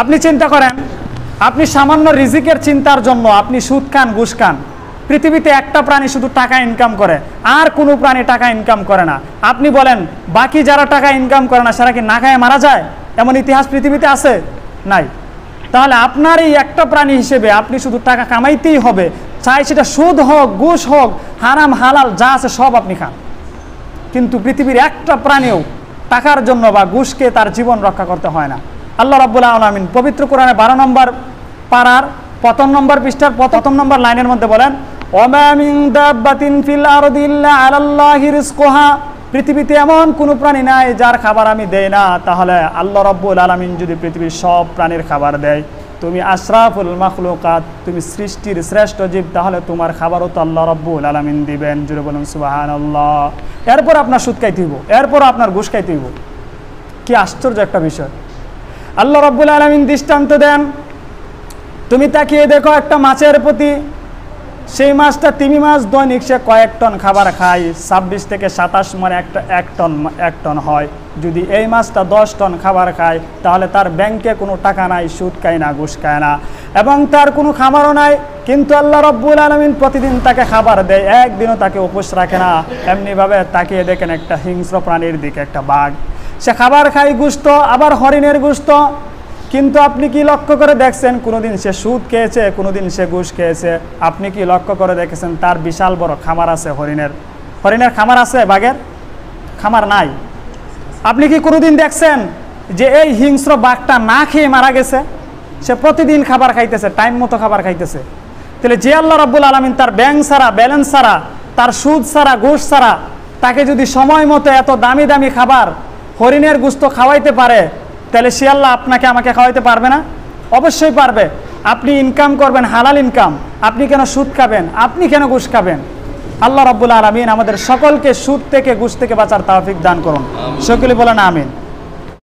আপনি চিন্তা করেন, আপনি সামান্য রিজিকের চিন্তার জন্য আপনি সুদ খান, ঘুষ খান। পৃথিবীতে একটা প্রাণী শুধু টাকা ইনকাম করে, আর কোনো প্রাণী টাকা ইনকাম করে না। আপনি বলেন বাকি যারা টাকা ইনকাম করে না সেটা কি না খায় মারা যায়? এমন ইতিহাস পৃথিবীতে আছে? নাই। তাহলে আপনার এই একটা প্রাণী হিসেবে আপনি শুধু টাকা কামাইতেই হবে, চাই সেটা সুদ হোক, ঘুষ হোক, হারাম হালাল যা আছে সব আপনি খান। কিন্তু পৃথিবীর একটা প্রাণীও টাকার জন্য বা ঘুষকে তার জীবন রক্ষা করতে হয় না। আল্লাহ রাব্বুল আলামিন পবিত্র কোরআনে 12 নম্বর পারার 1 নম্বর পৃষ্ঠার 1 নম্বর লাইনের মধ্যে বলেন, ওয়া মিন দাব্বাতিন ফিল আরদি ইল্লা আলাল্লাহি রিজকুহা। পৃথিবীতে এমন কোনো প্রাণী নাই যার খাবার আমি দেই না। তাহলে আল্লাহ রাব্বুল আলামিন যদি পৃথিবীর সব প্রাণীর খাবার দেয়, তুমি আশরাফুল মাখলুকাত, তুমি সৃষ্টির শ্রেষ্ঠ জীব, তাহলে তোমার খাবারও তো আল্লাহ রাব্বুল আলামিন দিবেন। জুড়ে বলুন সুবহানাল্লাহ। এরপর আপনার সুদ খাইতে হইব, এরপর আপনার ঘুষ খাইতে হইব। কি আশ্চর্য একটা বিষয়! আল্লাহ রাব্বুল আলামিন দৃষ্টান্ত দেন, তুমি তাকিয়ে দেখো একটা মাছের প্রতি। সেই মাছটা তিমি মাছ, দৈনিক সে কয়েক টন খাবার খায়, 26 থেকে 27 মানে এক টন হয়। যদি এই মাছটা 10 টন খাবার খায়, তাহলে তার ব্যাংকে কোনো টাকা নাই, সুদ খায় না, ঘুষ খায় না, এবং তার কোনো খামারও নাই। কিন্তু আল্লাহ রাব্বুল আলামিন প্রতিদিন তাকে খাবার দেয়, একদিনও তাকে উপোস রাখে না। এমনিভাবে তাকিয়ে দেখেন একটা হিংস্র প্রাণীর দিকে, একটা বাঘ, সে খাবার খায় গোশত, আবার হরিণের গোশত। কিন্তু আপনি কি লক্ষ্য করে দেখছেন কোনোদিন সে সুদ খেয়েছে, কোনোদিন সে ঘুষ খেয়েছে? আপনি কি লক্ষ্য করে দেখেছেন তার বিশাল বড় খামার আছে? হরিণের খামার আছে, বাঘের খামার নাই। আপনি কি কোনোদিন দেখছেন যে এই হিংস্র বাঘটা না খেয়ে মারা গেছে? সে প্রতিদিন খাবার খাইতেছে, টাইম মতো খাবার খাইতেছে। তাহলে যে আল্লাহ রাব্বুল আলামিন তার ব্যাংক ছাড়া, ব্যালেন্স ছাড়া, তার সুদ ছাড়া, ঘুষ ছাড়া তাকে যদি সময় মতো এত দামি দামি খাবার, হরিণের গোশত খাওয়াইতে পারে, তাহলে সে আল্লাহ আপনাকে আমাকে খাওয়াইতে পারবে না? অবশ্যই পারবে। আপনি ইনকাম করবেন হালাল ইনকাম, আপনি কেন সুদ খাবেন? আপনি কেন ঘুষ খাবেন? আল্লাহ রাব্বুল আলামিন আমাদের সকলকে সুদ থেকে, ঘুষ থেকে বাঁচার তৌফিক দান করুন। সকলে বলেন আমিন।